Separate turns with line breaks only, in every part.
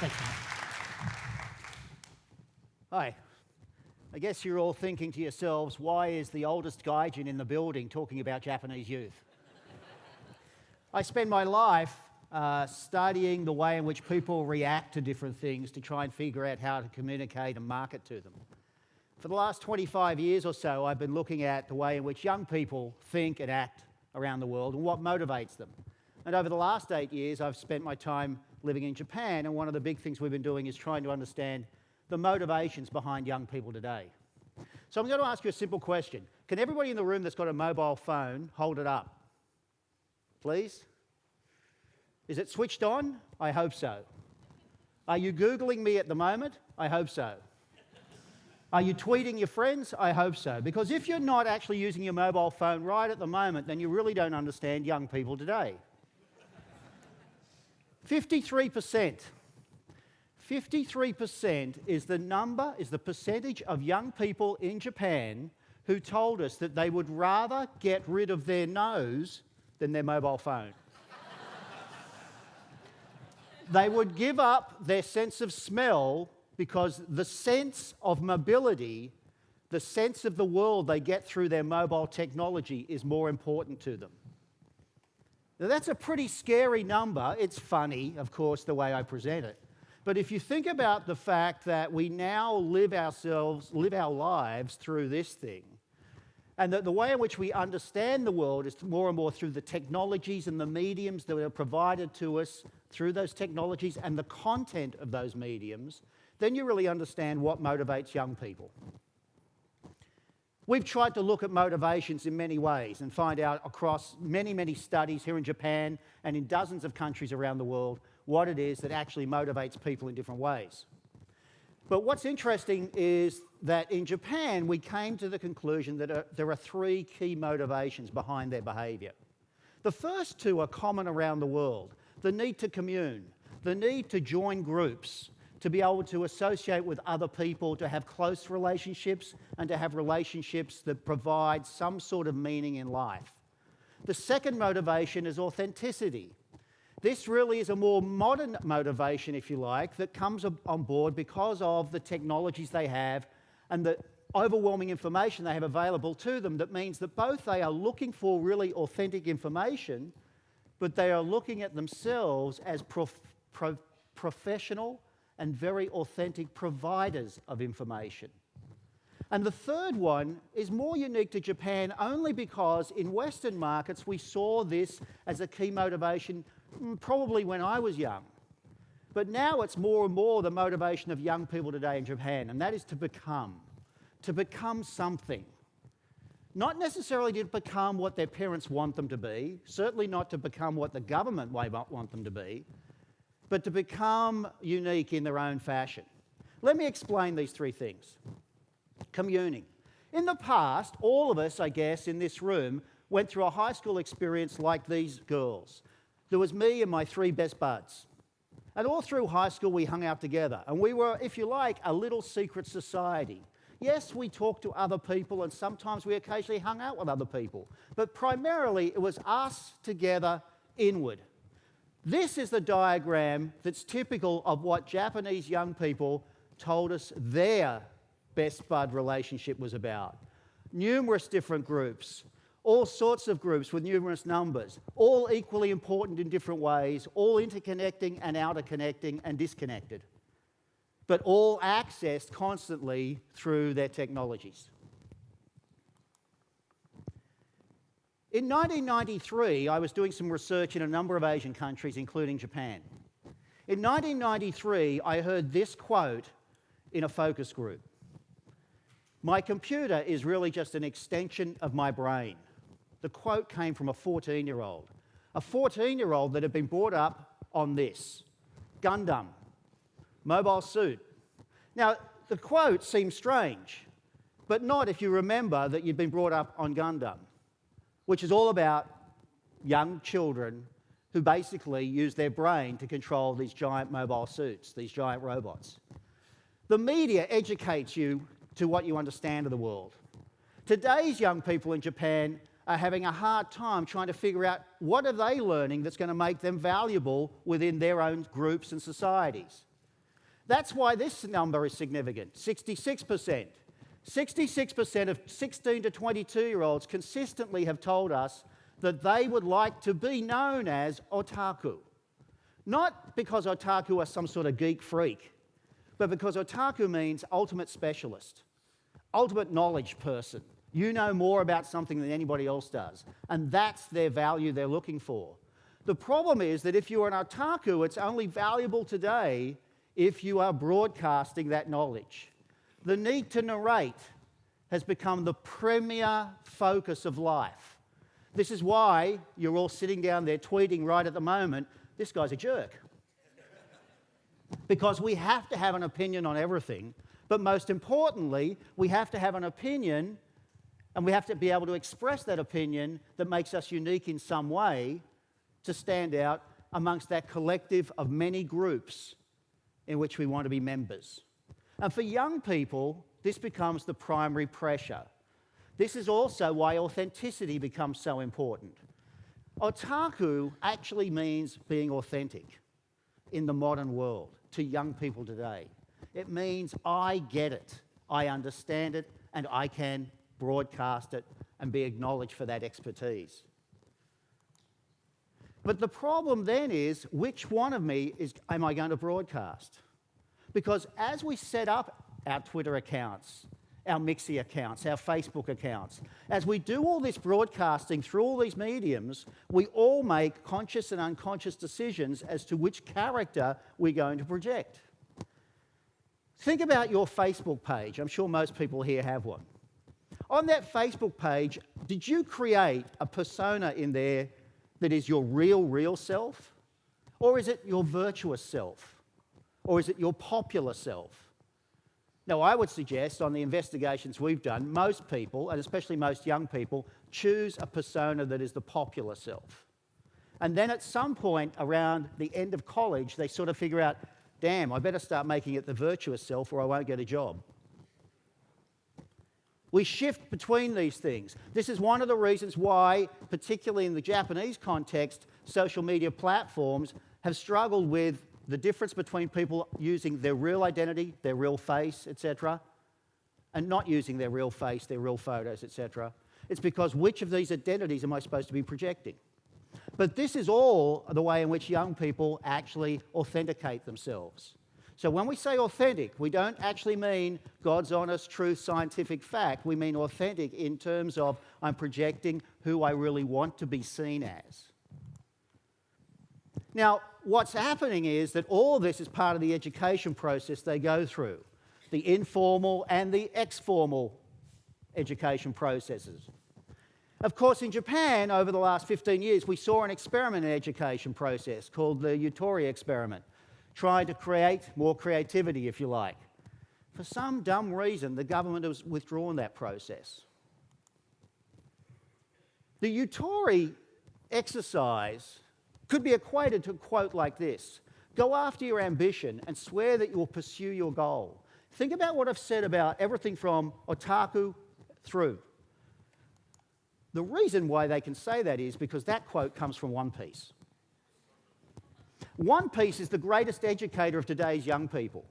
Thanks, mate.
Hi. I guess you're all thinking to yourselves, why is the oldest gaijin in the building talking about Japanese youth? I spend my life studying the way in which people react to different things to try and figure out how to communicate and market to them. For the last 25 years or so, I've been looking at the way in which young people think and act around the world and what motivates them. And over the last 8 years, I've spent my time living in Japan, and one of the big things we've been doing is trying to understand the motivations behind young people today. So I'm going to ask you a simple question. Can everybody in the room that's got a mobile phone hold it up? Please? Is it switched on? I hope so. Are you Googling me at the moment? I hope so. Are you tweeting your friends? I hope so. Because if you're not actually using your mobile phone right at the moment, then you really don't understand young people today. 53%. 53% is the percentage of young people in Japan who told us that they would rather get rid of their nose than their mobile phone. They would give up their sense of smell because the sense of mobility, the sense of the world they get through their mobile technology is more important to them. Now that's a pretty scary number. It's funny, of course, the way I present it. But if you think about the fact that we now live our lives through this thing, and that the way in which we understand the world is more and more through the technologies and the mediums that are provided to us through those technologies and the content of those mediums, then you really understand what motivates young people. We've tried to look at motivations in many ways and find out across many, many studies here in Japan and in dozens of countries around the world what it is that actually motivates people in different ways. But what's interesting is that in Japan, we came to the conclusion that there are three key motivations behind their behaviour. The first two are common around the world. The need to commune, the need to join groups, to be able to associate with other people, to have close relationships, and to have relationships that provide some sort of meaning in life. The second motivation is authenticity. This really is a more modern motivation, if you like, that comes on board because of the technologies they have and the overwhelming information they have available to them. That means that both they are looking for really authentic information, but they are looking at themselves as professional and very authentic providers of information. And the third one is more unique to Japan only because in Western markets we saw this as a key motivation probably when I was young. But now it's more and more the motivation of young people today in Japan, and that is to become something. Not necessarily to become what their parents want them to be, certainly not to become what the government might want them to be, but to become unique in their own fashion. Let me explain these three things. Communing. In the past, all of us, I guess, in this room went through a high school experience like these girls. There was me and my three best buds. And all through high school, we hung out together. And we were, if you like, a little secret society. Yes, we talked to other people, and sometimes we occasionally hung out with other people. But primarily, it was us together inward. This is the diagram that's typical of what Japanese young people told us their best bud relationship was about. Numerous different groups, all sorts of groups with numerous numbers, all equally important in different ways, all interconnecting and outer-connecting and disconnected, but all accessed constantly through their technologies. In 1993, I was doing some research in a number of Asian countries, including Japan. In 1993, I heard this quote in a focus group. "My computer is really just an extension of my brain." The quote came from a 14-year-old. A 14-year-old that had been brought up on this. Gundam. Mobile suit. Now, the quote seems strange, but not if you remember that you'd been brought up on Gundam, which is all about young children who basically use their brain to control these giant mobile suits, these giant robots. The media educates you to what you understand of the world. Today's young people in Japan are having a hard time trying to figure out what are they learning that's going to make them valuable within their own groups and societies. That's why this number is significant, 66%. 66% of 16 to 22-year-olds consistently have told us that they would like to be known as otaku. Not because otaku are some sort of geek freak, but because otaku means ultimate specialist, ultimate knowledge person. You know more about something than anybody else does, and that's their value they're looking for. The problem is that if you're an otaku, it's only valuable today if you are broadcasting that knowledge. The need to narrate has become the premier focus of life. This is why you're all sitting down there tweeting right at the moment, this guy's a jerk. Because we have to have an opinion on everything, but most importantly, we have to have an opinion and we have to be able to express that opinion that makes us unique in some way to stand out amongst that collective of many groups in which we want to be members. And for young people, this becomes the primary pressure. This is also why authenticity becomes so important. Otaku actually means being authentic in the modern world to young people today. It means I get it, I understand it, and I can broadcast it and be acknowledged for that expertise. But the problem then is, which one of me am I going to broadcast? Because as we set up our Twitter accounts, our Mixi accounts, our Facebook accounts, as we do all this broadcasting through all these mediums, we all make conscious and unconscious decisions as to which character we're going to project. Think about your Facebook page. I'm sure most people here have one. On that Facebook page, did you create a persona in there that is your real self? Or is it your virtuous self? Or is it your popular self? Now, I would suggest on the investigations we've done, most people, and especially most young people, choose a persona that is the popular self. And then at some point around the end of college, they sort of figure out, damn, I better start making it the virtuous self or I won't get a job. We shift between these things. This is one of the reasons why, particularly in the Japanese context, social media platforms have struggled with the difference between people using their real identity, their real face, etc., and not using their real face, their real photos, etc. It's because which of these identities am I supposed to be projecting? But this is all the way in which young people actually authenticate themselves. So when we say authentic, we don't actually mean God's honest, truth, scientific fact. We mean authentic in terms of I'm projecting who I really want to be seen as. Now, what's happening is that all of this is part of the education process they go through, the informal and the exformal education processes. Of course, in Japan, over the last 15 years, we saw an experiment in education process called the Yutori experiment, trying to create more creativity, if you like. For some dumb reason, the government has withdrawn that process. The Yutori exercise could be equated to a quote like this: go after your ambition and swear that you will pursue your goal. Think about what I've said about everything from otaku through. The reason why they can say that is because that quote comes from One Piece. One Piece is the greatest educator of today's young people.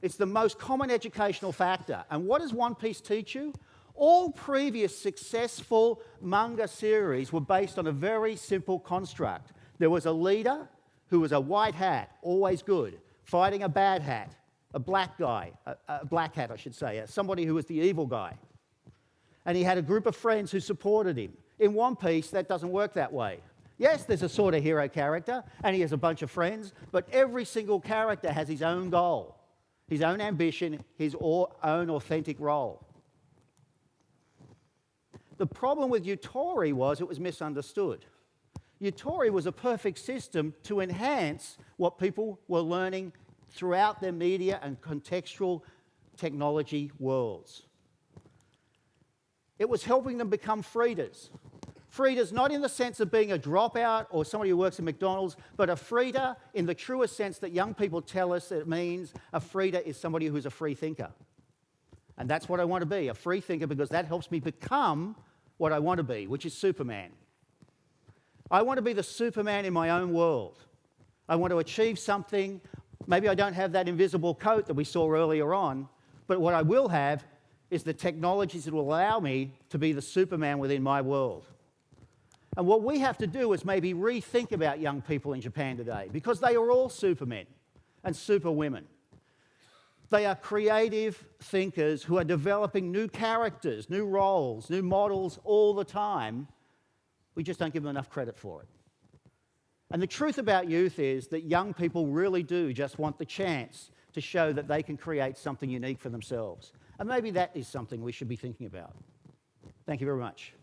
It's the most common educational factor. And what does One Piece teach you? All previous successful manga series were based on a very simple construct. There was a leader who was a white hat, always good, fighting a bad hat, a black guy, a black hat I should say, somebody who was the evil guy. And he had a group of friends who supported him. In One Piece, that doesn't work that way. Yes, there's a sort of hero character, and he has a bunch of friends, but every single character has his own goal, his own ambition, his own authentic role. The problem with Yutori was it was misunderstood. Yutori was a perfect system to enhance what people were learning throughout their media and contextual technology worlds. It was helping them become freeders. Freeders not in the sense of being a dropout or somebody who works at McDonald's, but a freeder in the truest sense that young people tell us it means. A freeder is somebody who's a free thinker. And that's what I want to be, a free thinker, because that helps me become what I want to be, which is Superman. I want to be the Superman in my own world. I want to achieve something Maybe I don't have that invisible coat that we saw earlier on, but what I will have is the technologies that will allow me to be the Superman within my world. And what we have to do is maybe rethink about young people in Japan today, because they are all supermen and superwomen. They are creative thinkers who are developing new characters, new roles, new models all the time. We just don't give them enough credit for it. And the truth about youth is that young people really do just want the chance to show that they can create something unique for themselves. And maybe that is something we should be thinking about. Thank you very much.